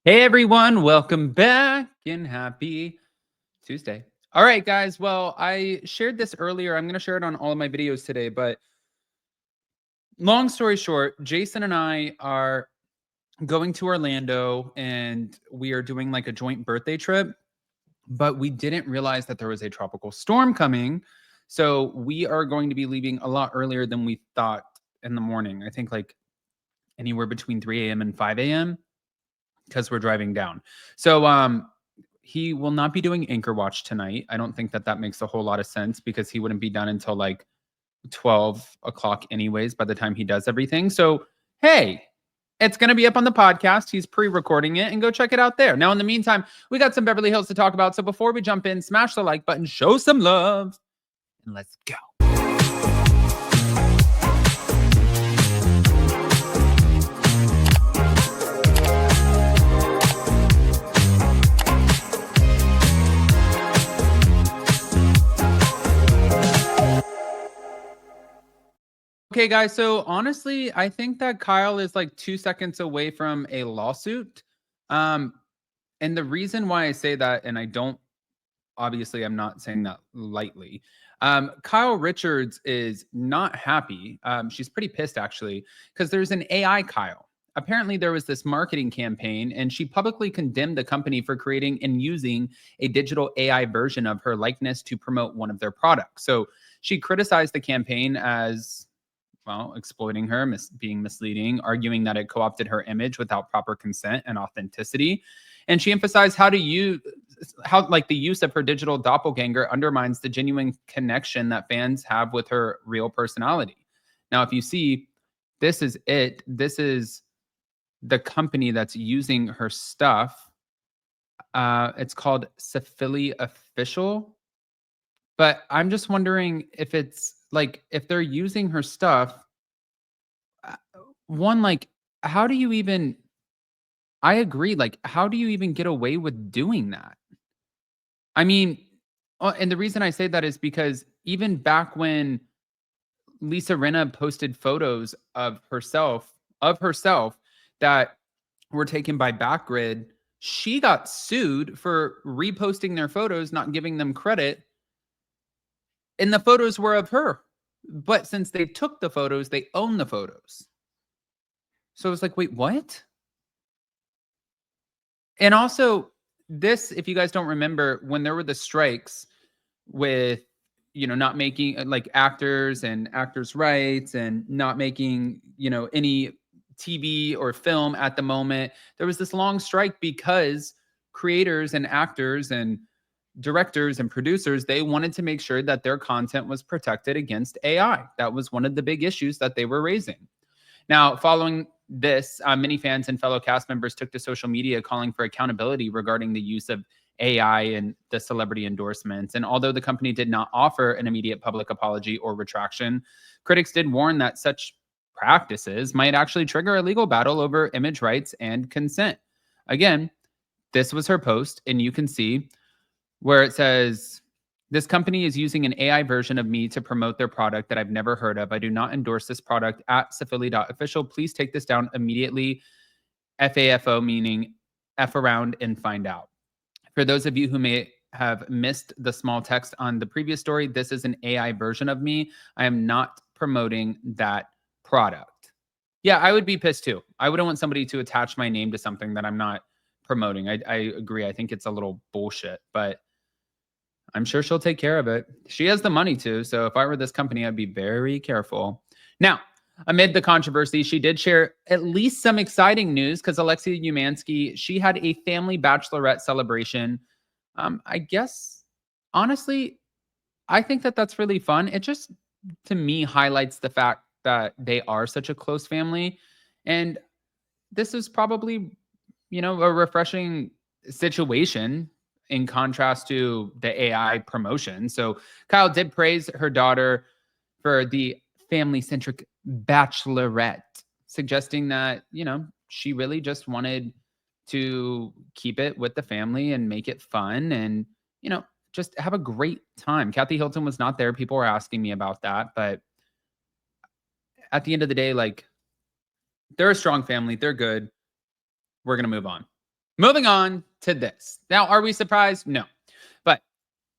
Hey everyone, welcome back and happy Tuesday. All right, guys. Well, I shared this earlier. I'm going to share it on all of my videos today. But long story short, Jason and I are going to Orlando and we are doing like a joint birthday trip. But we didn't realize that there was a tropical storm coming. So we are going to be leaving a lot earlier than we thought in the morning. I think like anywhere between 3 a.m. and 5 a.m. because we're driving down. So he will not be doing Anchor Watch tonight. I don't think that that makes a whole lot of sense because he wouldn't be done until like 12 o'clock anyways by the time he does everything. So, hey, it's going to be up on the podcast. He's pre-recording it and go check it out there. Now, in the meantime, we got some Beverly Hills to talk about. So before we jump in, smash the like button, show some love, and let's go. Okay, guys. So honestly, I think that Kyle is like 2 seconds away from a lawsuit. Um, and the reason why I say that, and I don't obviously, I'm not saying that lightly. Kyle Richards is not happy. She's pretty pissed actually, because there's an AI Kyle. Apparently, there was this marketing campaign, and she publicly condemned the company for creating and using a digital AI version of her likeness to promote one of their products. So she criticized the campaign as well, exploiting her, being misleading, arguing that it co-opted her image without proper consent and authenticity. And she emphasized how like the use of her digital doppelganger undermines the genuine connection that fans have with her real personality. Now, if you see, this is it. This is the company that's using her stuff. It's called Safili Official. But I'm just wondering if it's like if they're using her stuff, uh, one, like, how do you even I agree, like, how do you even get away with doing that? I mean, and the reason I say that is because even back when Lisa Rinna posted photos of herself that were taken by Backgrid, she got sued for reposting their photos, not giving them credit, and the photos were of her. But since they took the photos, they own the photos. So I was like, wait, what? And also, this, if you guys don't remember, when there were the strikes with, not making like actors and actors' rights and not making, any TV or film at the moment, there was this long strike because creators and actors and directors and producers, they wanted to make sure that their content was protected against AI. That was one of the big issues that they were raising. Now, following this, many fans and fellow cast members took to social media calling for accountability regarding the use of AI and the celebrity endorsements. And although the company did not offer an immediate public apology or retraction, critics did warn that such practices might actually trigger a legal battle over image rights and consent. Again, this was her post, and you can see where it says, this company is using an AI version of me to promote their product that I've never heard of. I do not endorse this product at Safili.official. Please take this down immediately. FAFO, meaning F around and find out. For those of you who may have missed the small text on the previous story, this is an AI version of me. I am not promoting that product. Yeah, I would be pissed too. I wouldn't want somebody to attach my name to something that I'm not promoting. I agree. I think it's a little bullshit, but I'm sure she'll take care of it. She has the money to. So if I were this company, I'd be very careful. Now, amid the controversy, she did share at least some exciting news because Alexia Umansky, she had a family bachelorette celebration. I guess, honestly, I think that that's really fun. It just, to me, highlights the fact that they are such a close family. And this is probably, a refreshing situation in contrast to the AI promotion. So Kyle did praise her daughter for the family centric bachelorette, suggesting that, she really just wanted to keep it with the family and make it fun and, just have a great time. Kathy Hilton was not there. People were asking me about that. But at the end of the day, like, they're a strong family. They're good. We're going to move on. Moving on to this. Now, are we surprised? No. But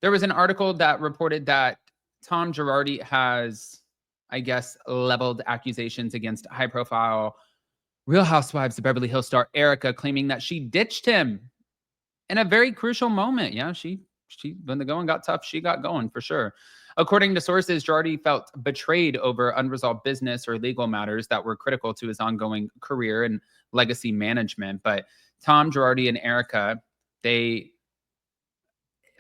there was an article that reported that Tom Girardi has, I guess, leveled accusations against high profile Real Housewives of Beverly Hills star Erika, claiming that she ditched him in a very crucial moment. Yeah, she when the going got tough, she got going for sure. According to sources, Girardi felt betrayed over unresolved business or legal matters that were critical to his ongoing career and legacy management. But Tom Girardi and Erika, they,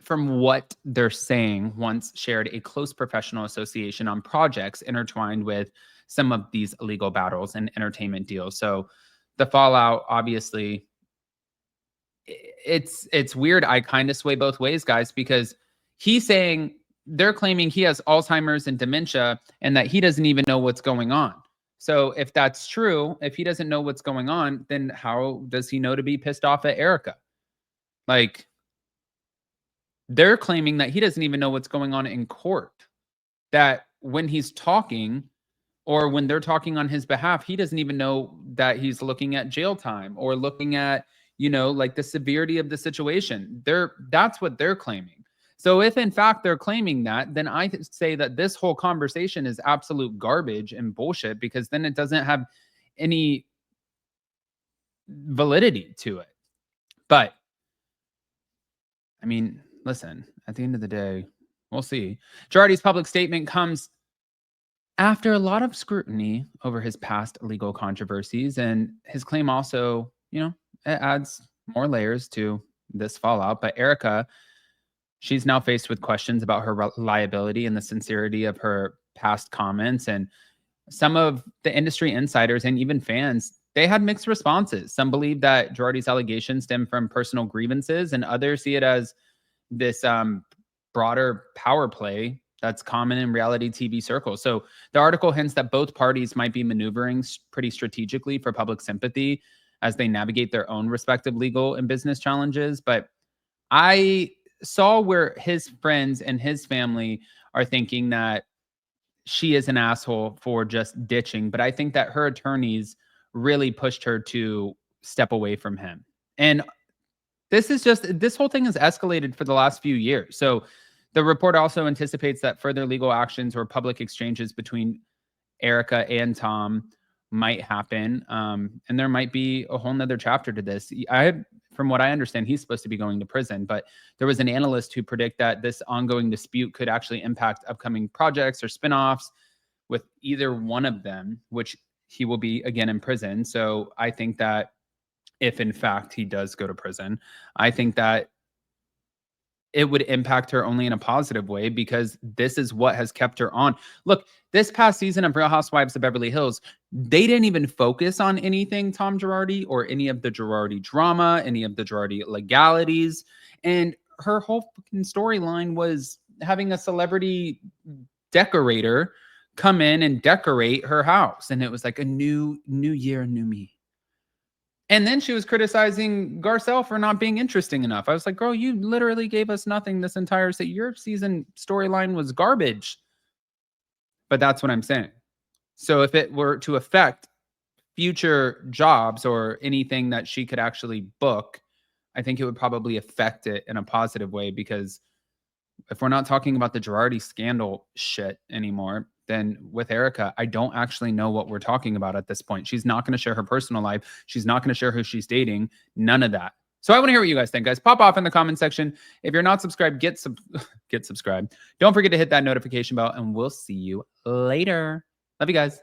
from what they're saying, once shared a close professional association on projects intertwined with some of these legal battles and entertainment deals. So the fallout, obviously, it's weird. I kind of sway both ways, guys, because they're claiming he has Alzheimer's and dementia and that he doesn't even know what's going on. So if that's true, if he doesn't know what's going on, then how does he know to be pissed off at Erika? Like, they're claiming that he doesn't even know what's going on in court. That when he's talking or when they're talking on his behalf, he doesn't even know that he's looking at jail time or looking at, like the severity of the situation. That's what they're claiming. So if in fact they're claiming that, then I say that this whole conversation is absolute garbage and bullshit, because then it doesn't have any validity to it. But I mean, listen, at the end of the day, we'll see. Girardi's public statement comes after a lot of scrutiny over his past legal controversies, and his claim also, it adds more layers to this fallout. But Erika, she's now faced with questions about her reliability and the sincerity of her past comments. And some of the industry insiders and even fans, they had mixed responses. Some believe that Girardi's allegations stem from personal grievances, and others see it as this broader power play that's common in reality TV circles. So the article hints that both parties might be maneuvering pretty strategically for public sympathy as they navigate their own respective legal and business challenges. But I saw where his friends and his family are thinking that she is an asshole for just ditching. But I think that her attorneys really pushed her to step away from him. And this whole thing has escalated for the last few years. So the report also anticipates that further legal actions or public exchanges between Erika and Tom might happen. And there might be a whole nother chapter to this. From what I understand, he's supposed to be going to prison, but there was an analyst who predict that this ongoing dispute could actually impact upcoming projects or spinoffs with either one of them, which he will be again in prison. So I think that if in fact he does go to prison, I think that it would impact her only in a positive way, because this is what has kept her on. Look, this past season of Real Housewives of Beverly Hills, they didn't even focus on anything Tom Girardi or any of the Girardi drama, any of the Girardi legalities. And her whole fucking storyline was having a celebrity decorator come in and decorate her house. And it was like a new year, new me. And then she was criticizing Garcelle for not being interesting enough. I was like, girl, you literally gave us nothing this entire season. Your season storyline was garbage. But that's what I'm saying. So if it were to affect future jobs or anything that she could actually book, I think it would probably affect it in a positive way, because if we're not talking about the Girardi scandal shit anymore, then with Erika, I don't actually know what we're talking about at this point. She's not going to share her personal life. She's not going to share who she's dating. None of that. So I want to hear what you guys think, guys. Pop off in the comment section. If you're not subscribed, get subscribed. Don't forget to hit that notification bell, and we'll see you later. Love you guys.